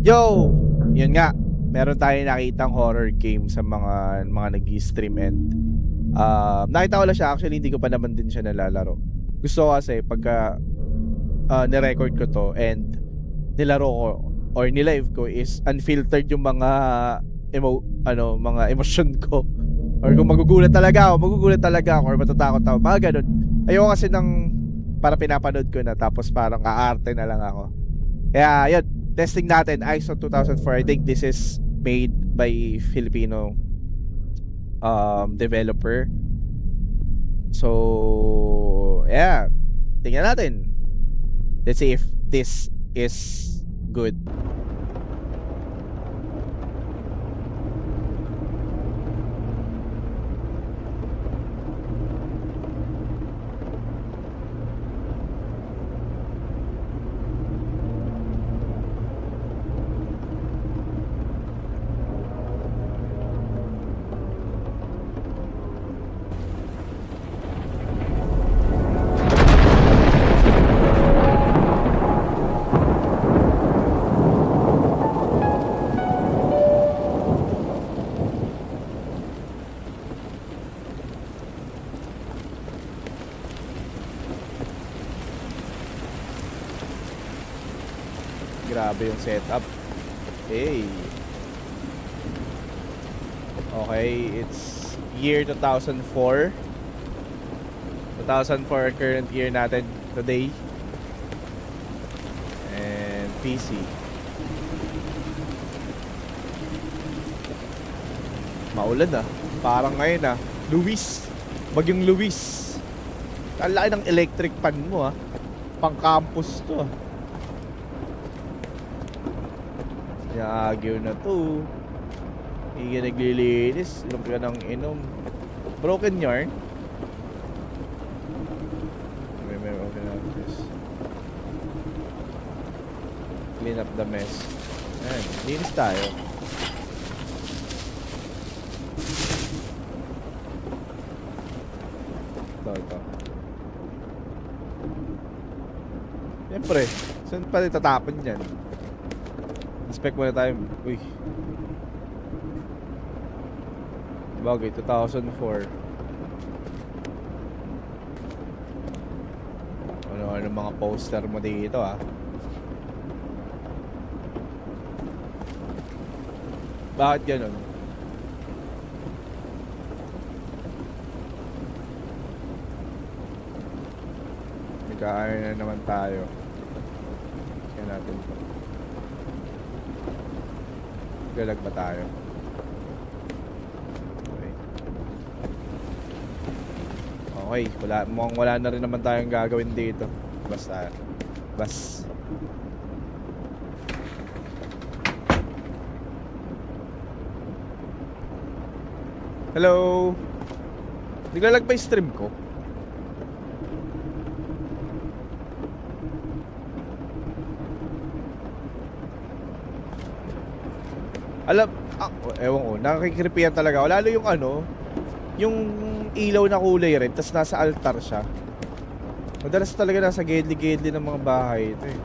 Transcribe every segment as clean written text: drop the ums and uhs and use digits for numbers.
Yo! Yun nga, meron tayong nakitang horror game sa mga nag-i-stream and nakita ko lang siya, actually hindi ko pa naman din siya nalalaro. Gusto ko kasi pagka ni-record ko to and nilaro ko or ni-live ko is unfiltered yung mga mga emosyon ko. Or kung magugulat talaga ako or matatakot ako, mga ganun. Ayoko kasi para pinapanood ko na tapos parang aarte na lang ako. Kaya yun, testing natin ISO 2004. I think this is made by Filipino developer. So, yeah. Tingnan natin. Let's see if this is good. Grabe yung setup. Hey. Okay, it's year 2004. 2004 current year natin today. And PC. Maulan ah. Parang ngayon ah. Luis. Bagyong Luis. Ang laki ng electric pan mo ah. Pang campus to ah. Yagyo na to. Hindi ka naglilinis. Inom ka ng inom. Broken yarn. May okay na this. Clean up the mess. Ayan, linis tayo. Ito. Siyempre, saan pa tatapon yan? Inspect muna tayo. Uy. Bagay, 2004. Ano mga poster mo dito ah. Bakit ganun? Nagka-iron na naman tayo. Kaya natin ito. Galag ba tayo? Okay, mukhang wala na rin naman tayong gagawin dito. Bas. Hello. Naglalag pa yung stream ko. Ewan ko, nakikiripihan talaga. Lalo yung yung ilaw na kulay red, tas nasa altar siya. Madalas talaga nasa gedli-gedli ng mga bahay ito eh.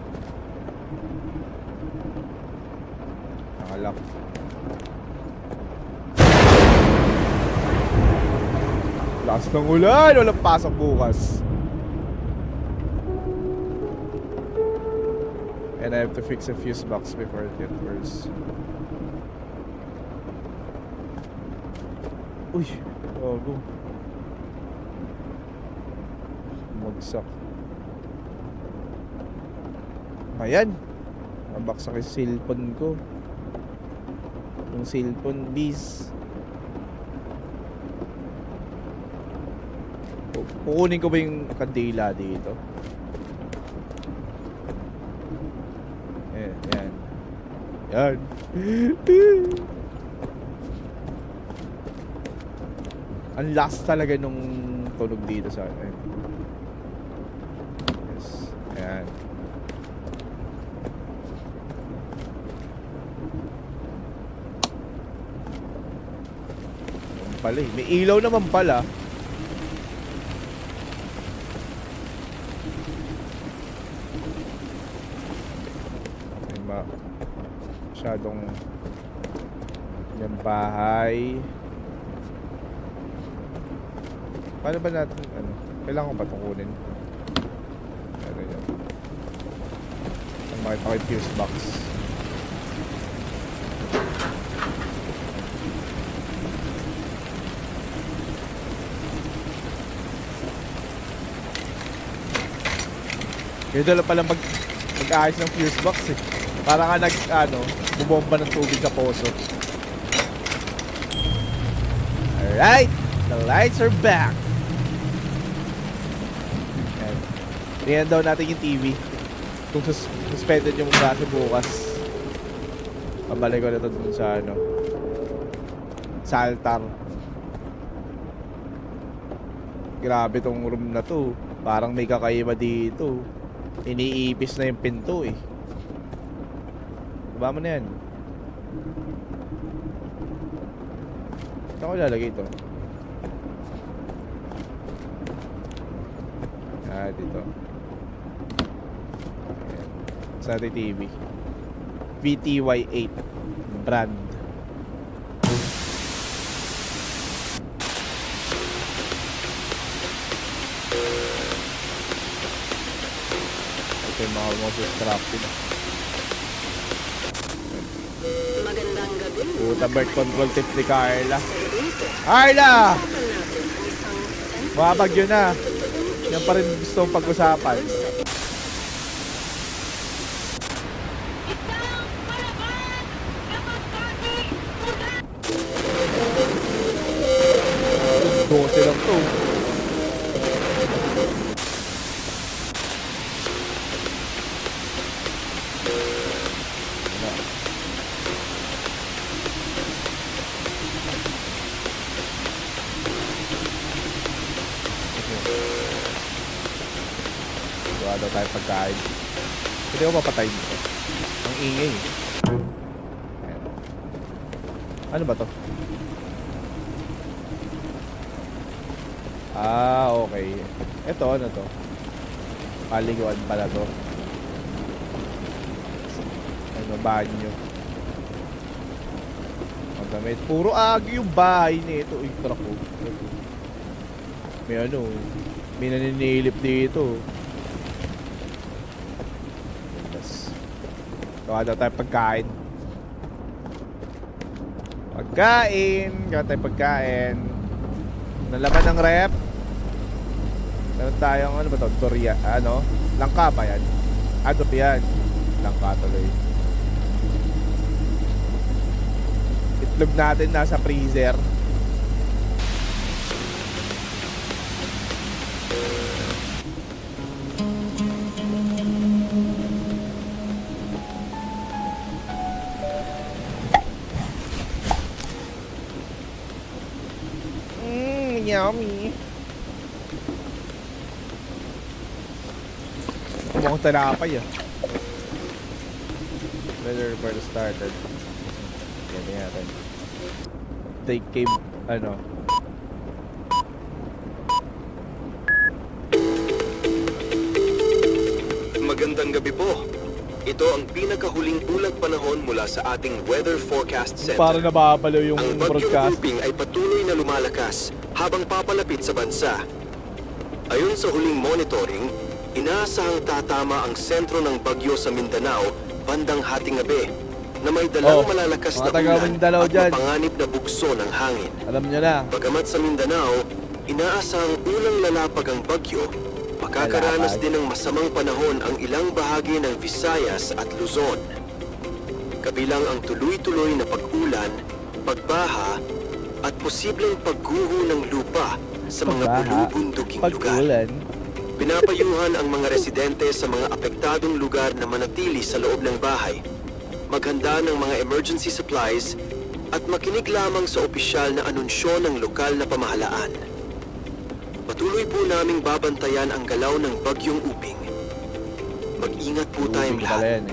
Nakalak. Lakas ng ulan, walang pasok bukas. And I have to fix a fuse box before it gets worse. Uy, bago. Magsak. Ayan. Nabaksak yung cellphone ko. Yung cellphone bis. Kukunin ko ba yung kandila dito? Yan. Yan. Ang last talaga nung tunog dito sa akin. Yes. Ayan. Ayan pala eh. May ilaw naman pala. masyadong yung bahay. Paano ba natin, ano, kailangan ko ba itong kunin? Ano yun? Makita ko yung fuse box. Ganito lang pala mag-ayos ng fuse box eh. Para nga bumomba ng tubig sa poso. Alright! The lights are back! Ayan. Tingnan daw natin yung TV. Kung suspended yung braso bukas. Pabalik ko na ito dun sa sa altar. Grabe tong room na to. Parang may kakaiba dito. Iniipis na yung pinto eh. Baba mo na yan. Saan ko lalagay ito? Dito. Ayan. Sa ating TV. VTY8 brand. Ito yung mga Moses Crafted. Magandang gabi. Puta, birth control tip ni Carla. Carla! Mabagyo na. Yan pa rin gusto kong pag-usapan. Dose lang to. Wala daw tayo pagkain. Pwede ko mapatay dito. Ang ingay. Ayan. Ano ba to? Okay. Ito, ano to? Paliguan pala to. Ano, banyo. Ang damit. Puro agi yung bahay nito. Uy, truck ko. May naninilip dito. Gawa daw tayo pagkain. Gawa tayo pagkain. Nalaman ng rep. Meron tayong, ano ba ito? Doria, langka ba yan? Yan. Langka tuloy. Itlog natin nasa freezer. Yummy. Mukhang talapay ah. Weather report started. Ganyan natin. Take cave, Magandang gabi po. Ito ang pinakahuling ulat panahon mula sa ating Weather Forecast Center. Para nababalo yung ang bagyong broadcast. Uping ay patuloy na lumalakas habang papalapit sa bansa. Ayon sa huling monitoring, inaasahang tatama ang sentro ng bagyo sa Mindanao bandang hating gabi na may dalang malalakas na ulan at mapanganib na bugso ng hangin. Alam nyo na. Bagamat sa Mindanao, inaasahang unang lalapag ang bagyo, makakaranas din ng masamang panahon ang ilang bahagi ng Visayas at Luzon. Kabilang ang tuloy-tuloy na pag-ulan, pagbaha, at posibleng pagguho ng lupa sa mga bulubunduking lugar. Pinapayuhan ang mga residente sa mga apektadong lugar na manatili sa loob ng bahay, maghanda ng mga emergency supplies, at makinig lamang sa opisyal na anunsyo ng lokal na pamahalaan. Patuloy po naming babantayan ang galaw ng bagyong Uping. Mag-ingat po tayong lahat.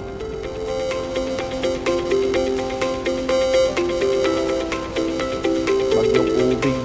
Bagyong Uping.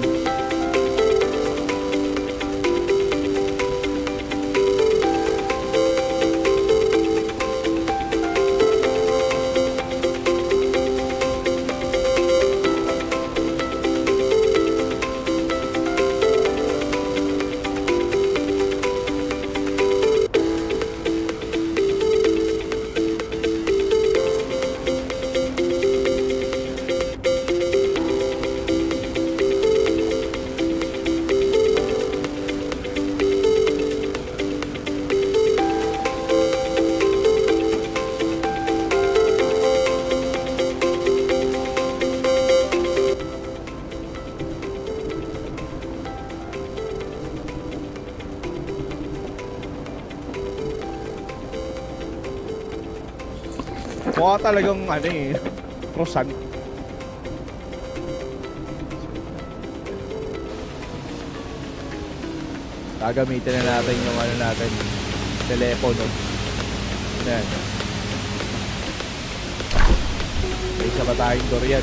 Mukha talagang ano eh, croissant. Gagamitin na natin yung ano natin, telepono. Yan. May isa pa tayong durian.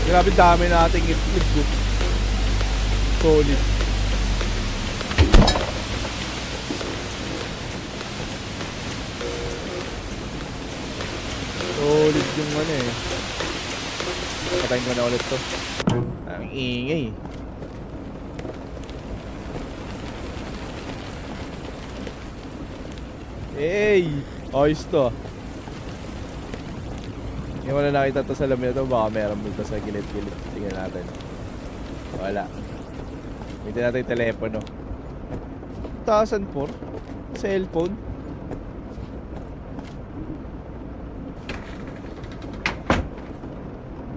Grabe dami nating itlog. Solid. Solid yung ano eh. Patayin ko na ulit to. Ang ingay. Hey! Ayos to. Hindi mo na nakita to sa lamin na to. Baka meron dito sa gilid-gilid. Tingnan natin. Wala. Tingnan natin yung telepono. 2004? Cellphone?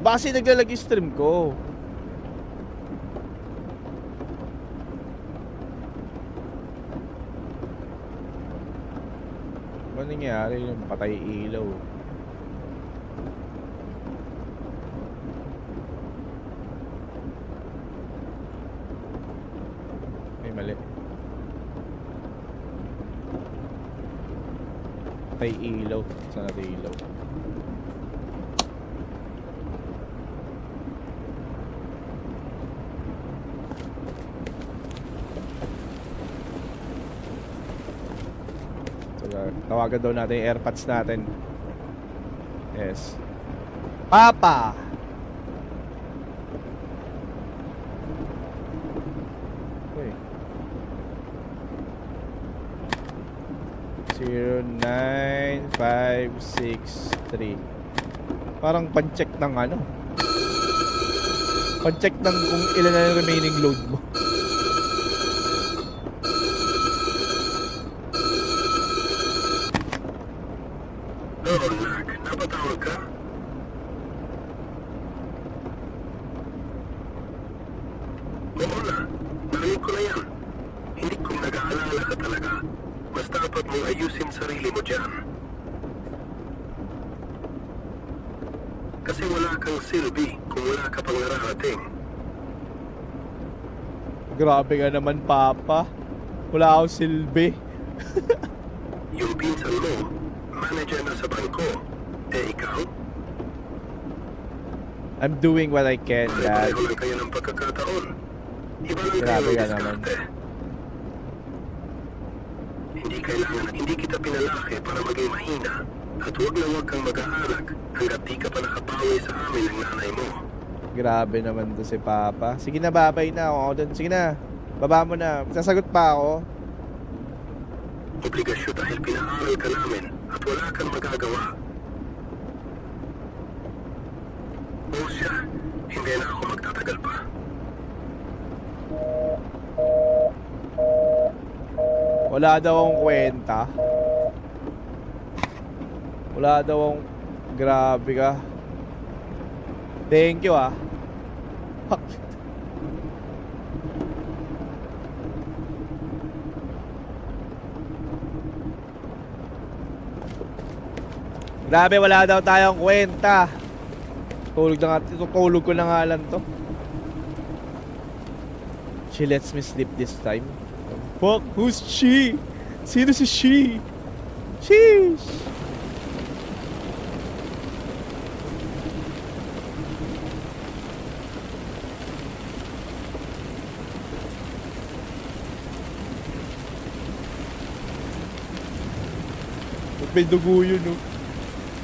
Base naglalag yung stream ko. Ano nangyari? Yung patay ilaw. May mali. Patay ilaw. Saan natin ilaw? Tawagan daw natin yung AirPods natin. Yes. Papa! Uy. 09563. Parang pan-check ng ano. Pan-check ng kung ilan na yung remaining load mo. Napatawag ka? Oo na, narinig ko na yan. Hindi ko nag-aalala ka talaga. Mas dapat mong ayusin sarili mo dyan. Kasi wala kang silbi kung wala ka pang nararating. Grabe ka naman, Papa. Wala akong silbi. Yung pinsan mo, manager na sa bangko. Eh ikaw? I'm doing what I can, Dad. Pareho lang kayo ng pagkakataon. Iba lang kayo Grabe ng ka naman. diskarte. Hindi kailangan, hindi kita pinalaki para maging mahina. At huwag na huwag kang mag-aalag hanggat di ka pa nakapawi sa amin ng nanay mo. Grabe naman to si Papa. Sige na, babay na ako doon. Sige na, baba mo na. Sasagot pa ako. Obligasyon dahil pinaaral ka namin at wala kang magagawa. O siya, hindi na ako magtatagal pa. Wala daw akong kwenta. Wala daw akong... Grabe ka. Thank you ah. Grabe, wala daw tayong kwenta. Tutulog ko na nga lang to. She lets me sleep this time. Fuck, who's she? Sino si she? Sheesh! May dugo yun, no?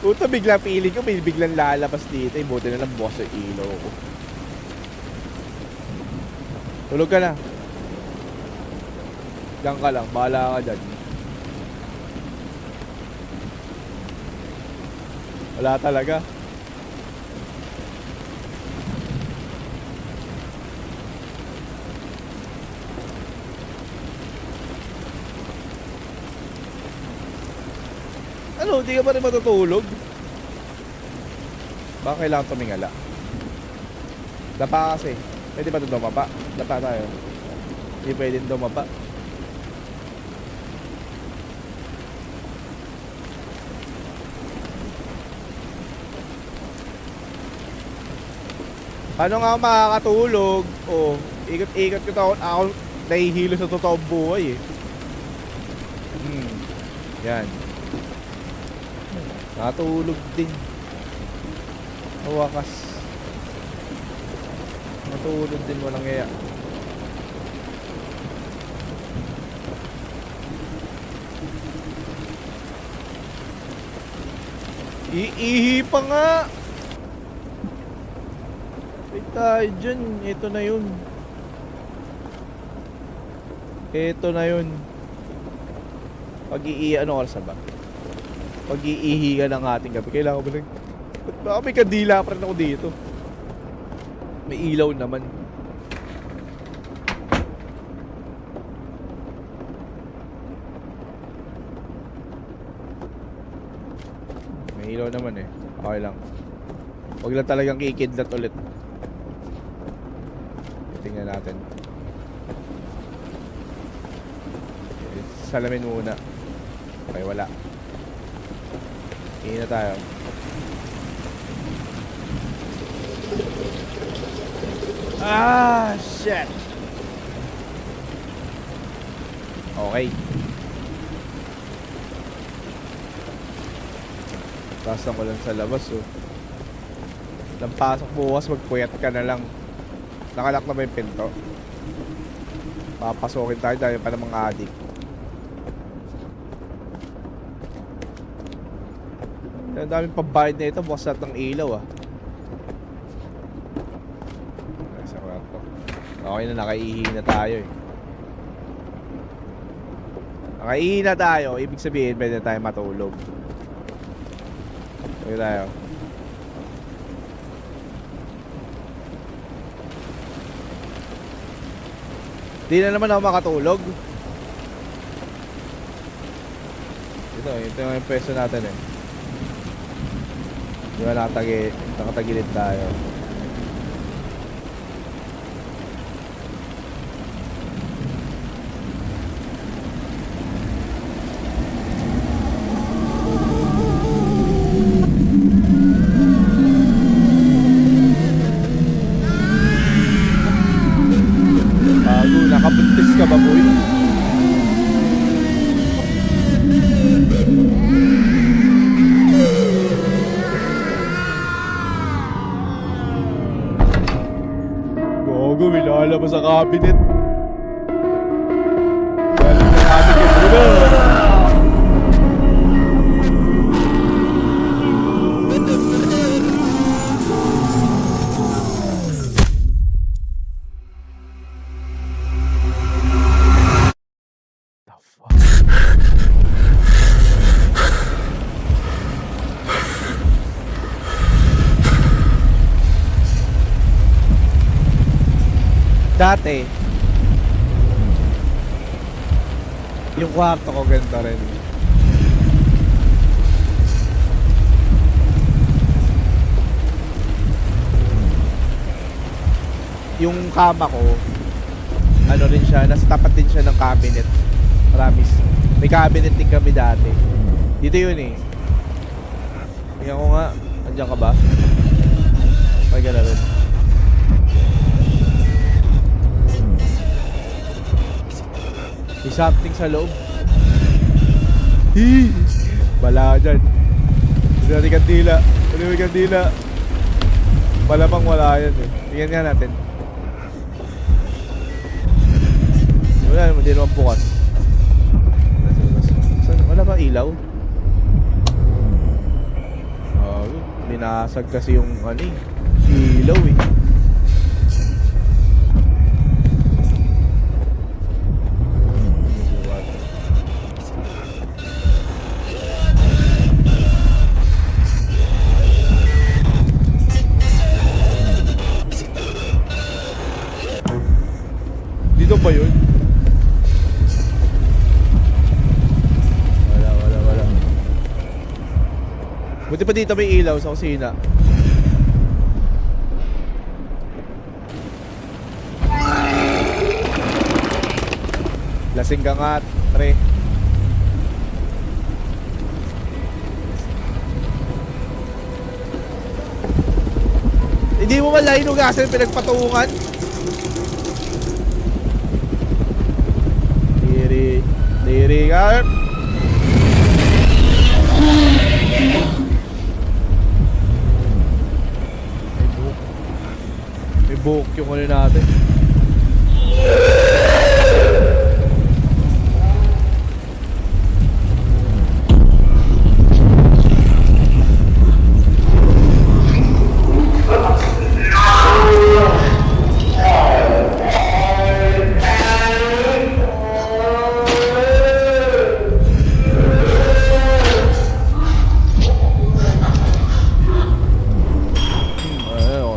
Puta, biglang piling ko, may biglang lalabas dito. Buti na lang boss yung ilaw ko. Tulog ka na. Diyan ka lang, bahala ka dyan. Wala talaga. Ano, hindi ka pa rin matutulog? Baka kailangan tumingala. Dapa kasi. Pwede ba ito dumapa? Dapa tayo. Hindi pwedeng dumapa. Paano nga ako makakatulog? Oh, ikot-ikot ko ako nahihilo sa totoong buhay eh. Yan. Nakatulog din. Wakas. Nakatulog din, walang yaya. Iihi pa nga. Wait tayo dyan. Ito na yun. Ito na yun. Pag-iihi, ano oras na ba? Pag-iihi ka ng ating gabi. Kailangan ba lang? Ba't ba may kandila pa rin ako dito? May ilaw naman. May ilaw naman eh. Okay lang. Huwag lang talagang kikidlat ulit. Tingnan natin. Salamin muna. Okay, wala. Tingin na tayo. Ah, shit. Okay. Basta ko lang sa labas, oh. Nang pasok bukas, magpuyat ka na lang. Nakalak na ba yung pinto? Papasokin tayo pa ng mga adik. Ang daming pambayad na ito, bukas lahat ng ilaw, ah. Nasa kwarto. Okay na, nakaihi na tayo, eh. Nakaihi na tayo, ibig sabihin, pwede na tayo matulog. Okay tayo. Di na naman ako makatulog. Ito yung pwesto natin eh. Di ba nakatagilid tayo. Nakabuntis ka ba, boy? Gogo, may lalabas sa cabinet. Galing na natin yung muna. Dati yung kwarto ko ganito rin. Yung kama ko ano rin siya, nasa tapat din siya ng cabinet. Promise. May cabinet din kami dati. Dito yun eh. Tingnan ko nga. Andiyan ka ba? May gana rin. May something sa loob. Hii! Bala ka dyan. Hindi natin kandila. Hindi natin kandila. Malamang wala yan eh. Tingnan nga natin. Wala naman, hindi naman bukas. Wala ba ilaw? Binasag kasi yung ano eh, ilaw eh. Dito ba yun? Wala. Buti pa dito may ilaw sa kusina. Lasing ka nga, pre. Hindi mo man lang hinugasan pinagpatungan. Diri ka. May buhok yung ano natin.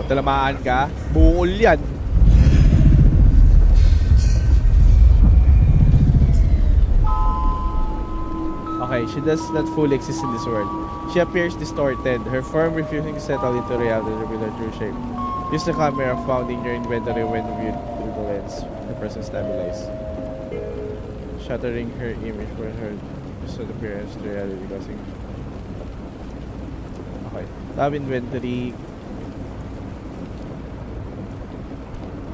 Talamaan ka, buol yan. Okay, she does not fully exist in this world. She appears distorted, her form refusing to settle into reality with her true shape. Use the camera found in your inventory when viewed through the lens. The person stabilized. Shattering her image for her distorted appearance to reality causing... Okay, tab inventory.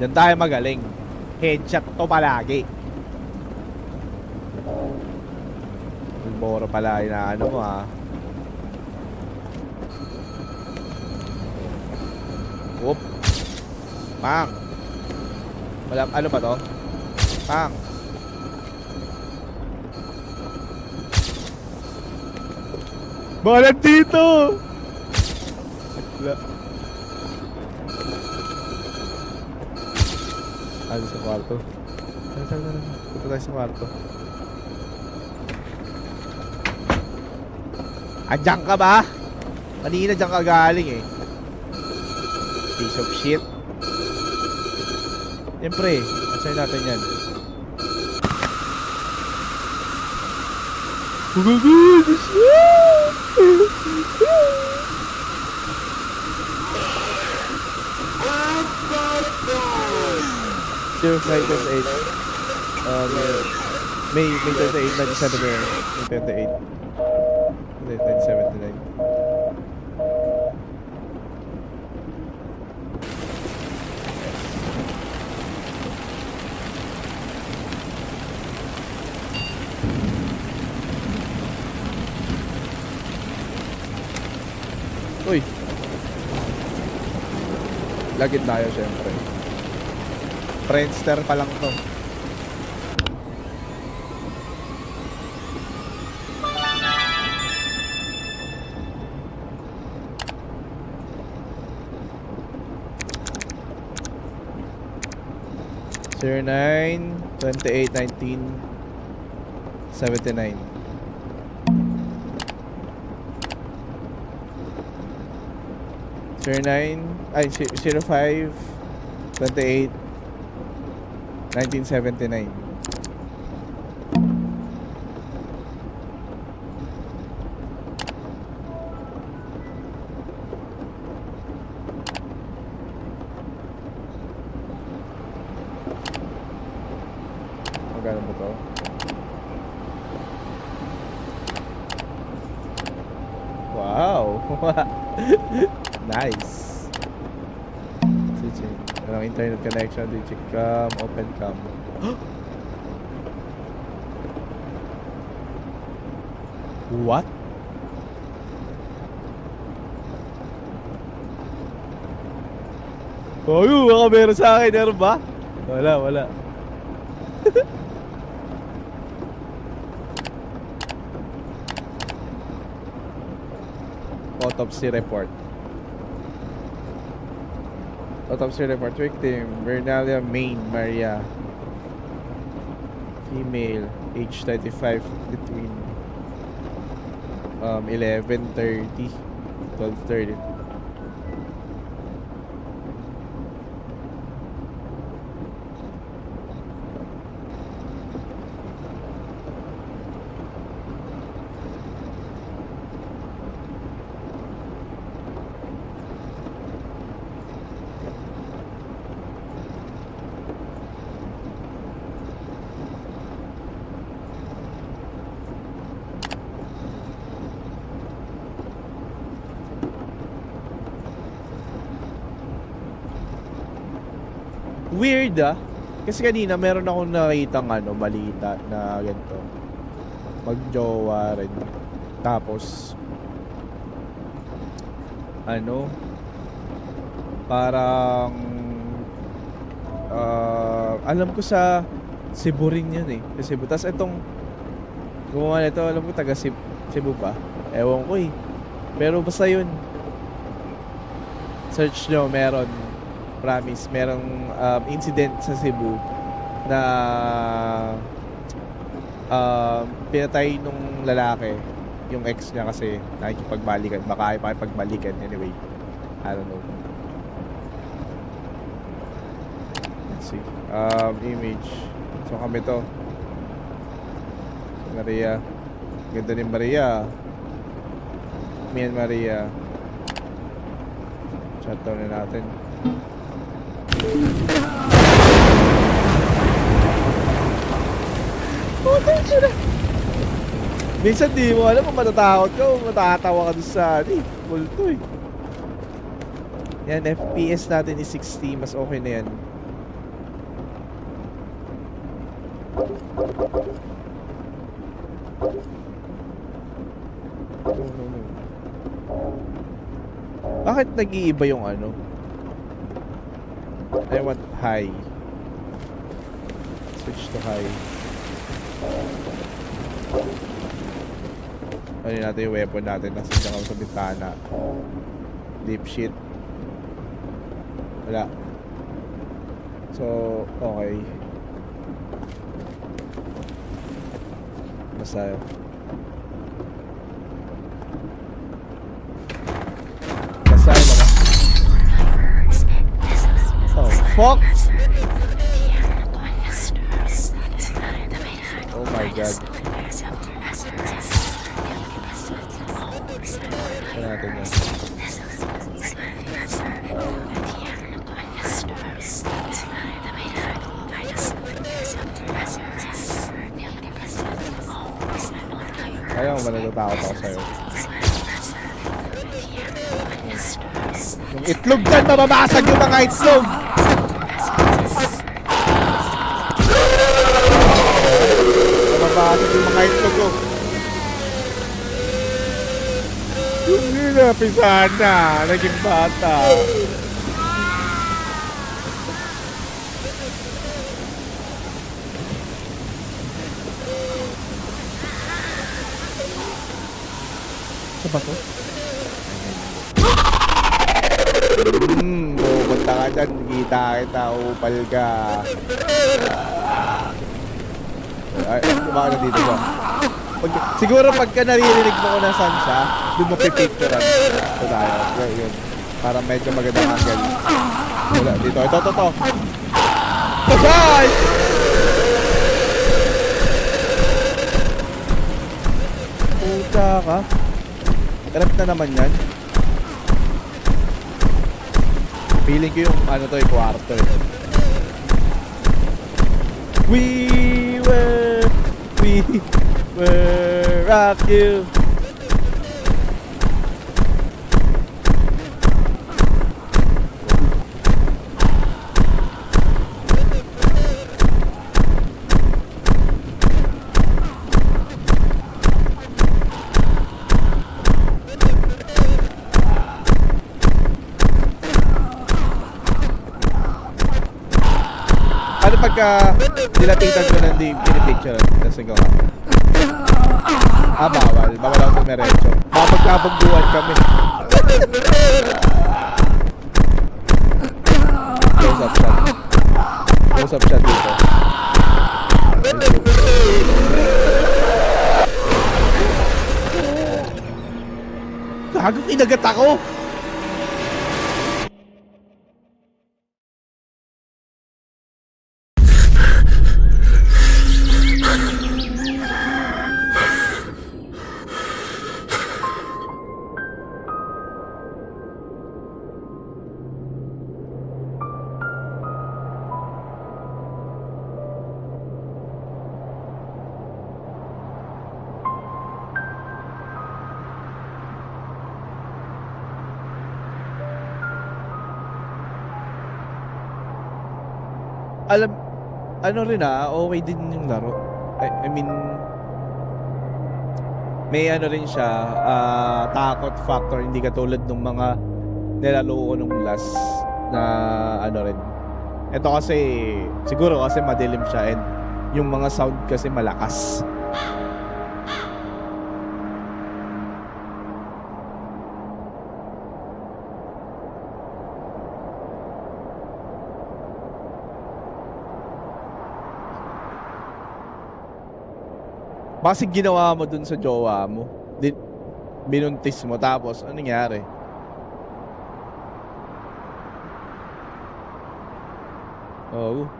Diyan tayo magaling. Headshot to palagi. Boro pala inaano mo ha. Whoop. Pang. Wala, ano ba to? Pang. Balat dito! Wala. Ano sa kwarto? Punta tayo sa kwarto. Andiyan ka ba? Kanina dyan ka galing eh. Piece of shit. Siyempre, answer natin yan. May 28, 97 May 28. 1979. Uy! Lagit tayo syempre. Friendster pa lang to. Zero 9 28 19 79. Zero 9 ay 05 28 1979. Magkano ba to? Wow! Nice! Walang internet connection, digicam, open cam. What? Oh, baka meron sa akin, meron ba? Wala. Autopsy report. Autopsy report. Victim Bernalia Main Maria, female, age 35, between 11:30 12:30. Weird ah. Kasi kanina meron akong nakitang balita na ganito. Magjowa rin. Tapos parang alam ko sa Cebu rin yun eh. Sa Cebu. Tapos itong gumawa nito, alam ko taga Cebu pa. Ewan ko eh. Pero basta yun. Search nyo, meron. Promise, merong incident sa Cebu na pinatay nung lalaki yung ex niya kasi nakikipagbalikan. Baka ay pakipagbalikan. Anyway, I don't know. Let's see. Image. So kami to. Maria. Ganda ni Maria. Me and Maria. Shutdown na natin. Minsan di mo alam kung matatakot ka o matatawa ka doon sa multo eh. Yan, FPS natin is 60. Mas okay na yan. Bakit nag-iiba yung I want high. Switch to high. Ano natin yung weapon natin? Nasa dyan sa bintana. Deep shit. Wala. So, okay. Basta oh, fuck! Oh my god. Ano natin yan? Ayaw mo ba natatakot ako sa'yo? Yung itlog dyan, mababasag yung mga itlog! Mababasag yung mga itlog ko. Yung ninapisahan na, naging bata. Sa ba to? Pupunta ka dyan, kita, upal ka. Ay, baka na dito ba? Siguro pagka naririnig mo kung nasan siya, doon mo pipicturean. Ito tayo, yun. Para medyo magandang angle. Wala, dito, ito. So guys! Puta ka. Trap na naman yan. Feeling ko yung kwarto eh. We will rock you. Ano pagka nilapitan ko ng pinipicture kasi gawa? Bawal ako tumiretso. Baka magkabagbuhan kami. Close up shot dito. Gagong inagat ako! alam, ano rin okay din yung laro. I mean, may ano rin siya, takot factor, hindi katulad nung mga nilaro ko nung last na ano rin. Ito kasi, siguro kasi madilim siya and yung mga sound kasi malakas. Kasi ginawa mo dun sa jowa mo. Binuntis mo tapos anong nangyari? Oh.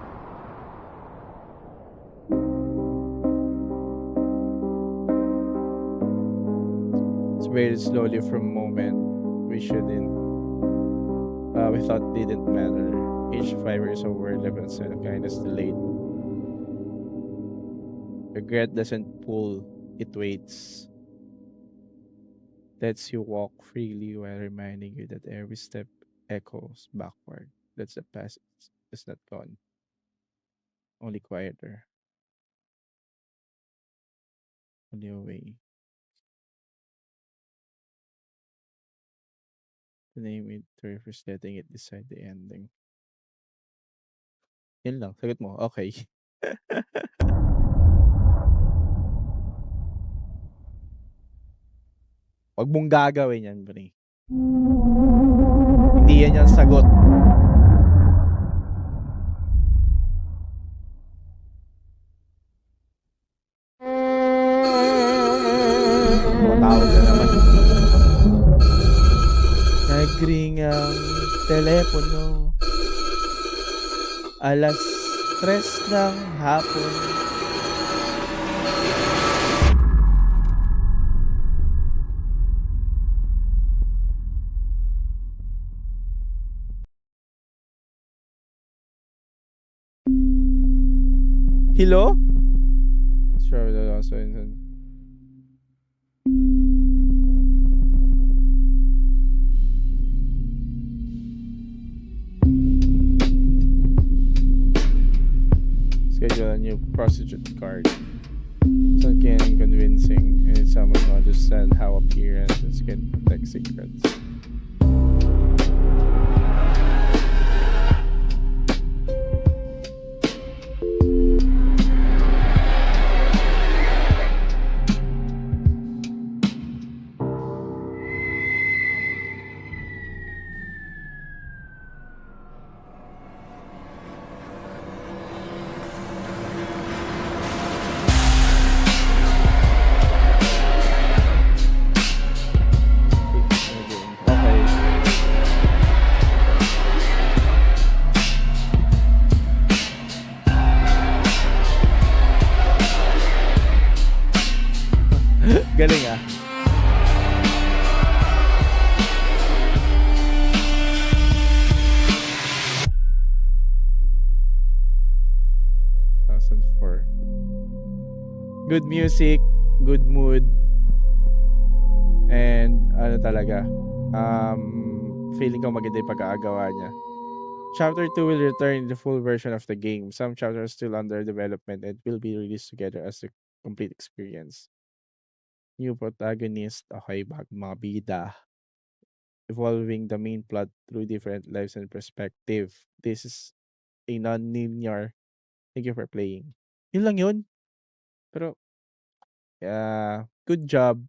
It's very slowly from moment we shouldn't. We thought didn't matter. Each 5 years of word 11% of kindness delayed. Regret doesn't pull, it waits. Lets you walk freely while reminding you that every step echoes backward. That's the past. It's not gone. Only quieter. Only away. To name it, to refresh letting it decide the ending. Yun lang, sagot mo. Okay. Huwag mong gagawin yan, pre. Hindi yan yung sagot. Matawag na naman. Nagring ang telepono. Alas 3 ng hapon. Hello? Sure, also in. Schedule a new prostitute card. So again, convincing, and it's someone who understands how appearances can protect secrets. Galing ah. Good music, good mood, and ano talaga, feeling ko maganda yung pag-aagawa niya. Chapter 2 will return in the full version of the game. Some chapters are still under development and will be released together as a complete experience. New protagonist, okay, mga bida. Evolving the main plot through different lives and perspective. This is a non-linear. Thank you for playing. Yun lang yun. Pero, good job.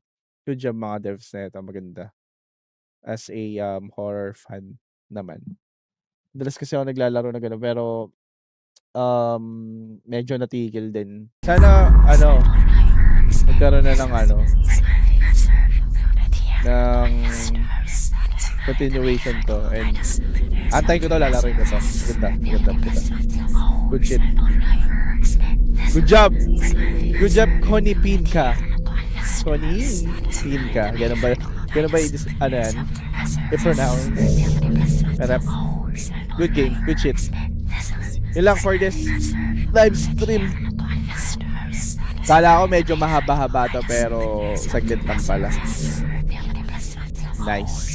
Good job mga devs na ito. Maganda. As a horror fan naman. Dalas kasi ako naglalaro na gano'n. Pero, medyo natigil din. Sana, magkaroon na ng ng continuation to. And, antayin ko to, lalaroin ko to. Ganda. Good shit. Good job! Good job, Connie Pinka. Connie Pinka. Ganun ba yan? I-pronounce. Harap. Good game. Good shit. Yun lang for this live stream. Kala ko medyo mahaba-haba to pero saglit lang pala. Nice.